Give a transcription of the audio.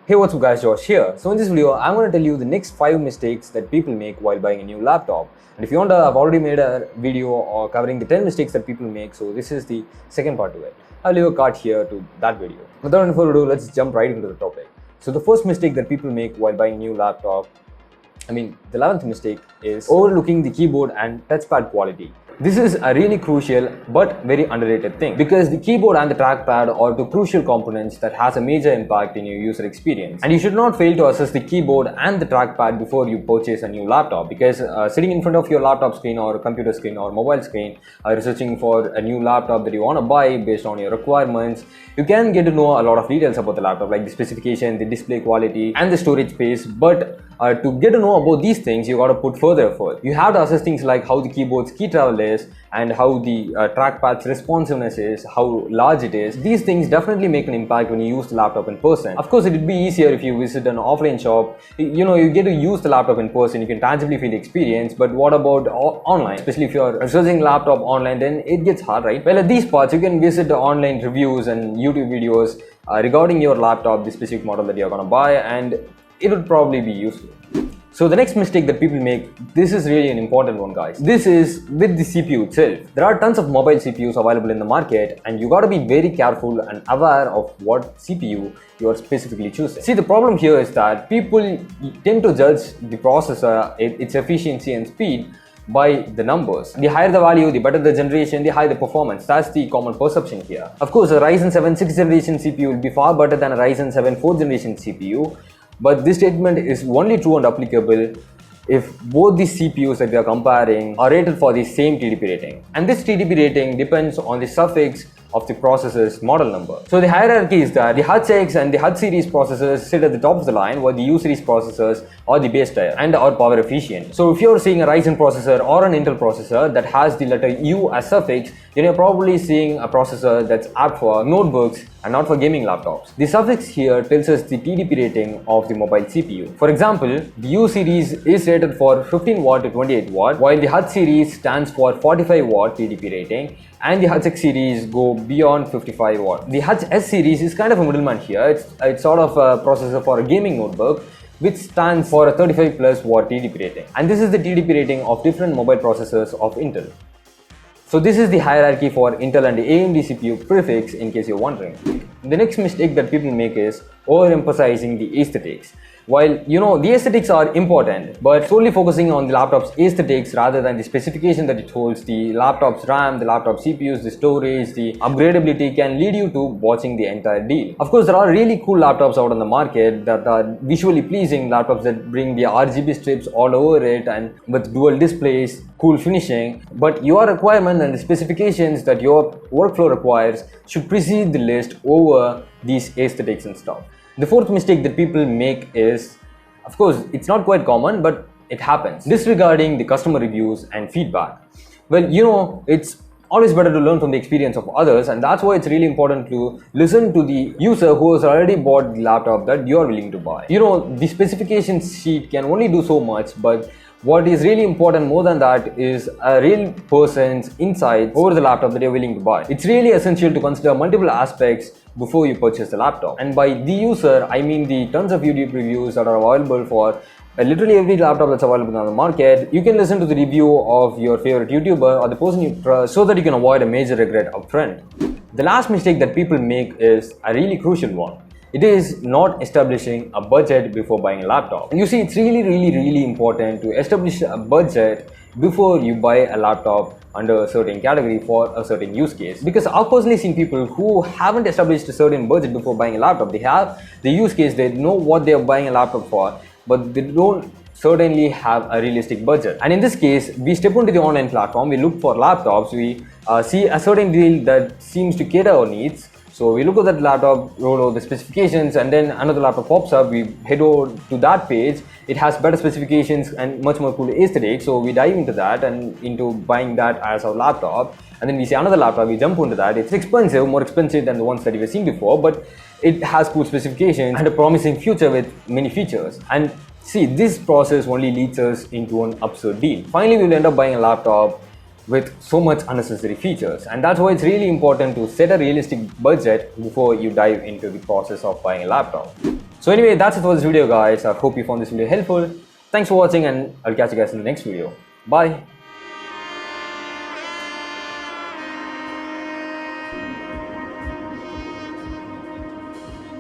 Hey, what's up guys, Josh here. So in this video, I'm going to tell you the next 5 mistakes that people make while buying a new laptop. And if you want to, I've already made a video covering the 10 mistakes that people make, so this is the second part to it. I'll leave a card here to that video. Without any further ado, let's jump right into the topic. So the first mistake that people make while buying a new laptop, the 11th mistake is overlooking the keyboard and touchpad quality. This is a really crucial but very underrated thing because the keyboard and the trackpad are two crucial components that has a major impact in your user experience. And you should not fail to assess the keyboard and the trackpad before you purchase a new laptop, because sitting in front of your laptop screen or computer screen or mobile screen, researching for a new laptop that you want to buy based on your requirements, you can get to know a lot of details about the laptop, like the specification, the display quality and the storage space. But to get to know about these things, you got to put further effort. You have to assess things like how the keyboard's key travel is and how the trackpad's responsiveness is, how large it is. These things definitely make an impact when you use the laptop in person. Of course, it would be easier if you visit an offline shop. You get to use the laptop in person, you can tangibly feel the experience. But what about online? Especially if you're searching laptop online, then it gets hard, right? Well, at these parts, you can visit the online reviews and YouTube videos regarding your laptop, the specific model that you're going to buy, and it would probably be useful. So the next mistake that people make, this is really an important one, guys. This is with the CPU itself. There are tons of mobile CPUs available in the market, and you gotta be very careful and aware of what CPU you are specifically choosing. See, the problem here is that people tend to judge the processor, its efficiency and speed by the numbers. The higher the value, the better the generation, the higher the performance. That's the common perception here. Of course, a Ryzen 7 6th generation CPU will be far better than a Ryzen 7 4th generation CPU. But this statement is only true and applicable if both the CPUs that we are comparing are rated for the same TDP rating. And this TDP rating depends on the suffix of the processor's model number. So the hierarchy is that the H6 and the H series processors sit at the top of the line, while the U series processors are the base tier and are power efficient. So if you're seeing a Ryzen processor or an Intel processor that has the letter U as suffix, then you're probably seeing a processor that's apt for notebooks and not for gaming laptops. The suffix here tells us the TDP rating of the mobile CPU. For example, the U series is rated for 15 watt to 28 watt, while the H series stands for 45 watt TDP rating, and the H6 series go beyond 55 watt. The HS series is kind of a middleman here. It's sort of a processor for a gaming notebook, which stands for a 35 plus watt TDP rating. And this is the TDP rating of different mobile processors of Intel. So this is the hierarchy for Intel and the AMD CPU prefix, in case you're wondering. The next mistake that people make is overemphasizing the aesthetics. While the aesthetics are important, but solely focusing on the laptop's aesthetics rather than the specification that it holds, the laptop's RAM, the laptop CPUs, the storage, the upgradability, can lead you to watching the entire deal. Of course, there are really cool laptops out on the market that are visually pleasing, laptops that bring the RGB strips all over it and with dual displays, cool finishing, but your requirement and the specifications that your workflow requires should precede the list over these aesthetics and stuff. The fourth mistake that people make is, of course, it's not quite common, but it happens, disregarding the customer reviews and feedback. Well, it's always better to learn from the experience of others, and that's why it's really important to listen to the user who has already bought the laptop that you're willing to buy. The specification sheet can only do so much, but what is really important more than that is a real person's insights over the laptop that you're willing to buy. It's really essential to consider multiple aspects before you purchase the laptop. And by the user, I mean the tons of YouTube reviews that are available for literally every laptop that's available on the market. You can listen to the review of your favorite YouTuber or the person you trust so that you can avoid a major regret upfront. The last mistake that people make is a really crucial one. It is not establishing a budget before buying a laptop. And you see, it's really important to establish a budget before you buy a laptop under a certain category for a certain use case. Because I've personally seen people who haven't established a certain budget before buying a laptop. They have the use case, they know what they are buying a laptop for, but they don't certainly have a realistic budget. And in this case, we step onto the online platform, we look for laptops, we see a certain deal that seems to cater our needs. So we look at that laptop, roll over the specifications, and then another laptop pops up. We head over to that page. It has better specifications and much more cool aesthetics. So we dive into that and into buying that as our laptop. And then we see another laptop, we jump onto that. It's expensive, more expensive than the ones that we've seen before, but it has cool specifications and a promising future with many features. And see, this process only leads us into an absurd deal. Finally, we'll end up buying a laptop with so much unnecessary features, and that's why it's really important to set a realistic budget before you dive into the process of buying a laptop. So anyway, that's it for this video guys. I hope you found this video helpful. Thanks for watching, and I'll catch you guys in the next video. Bye.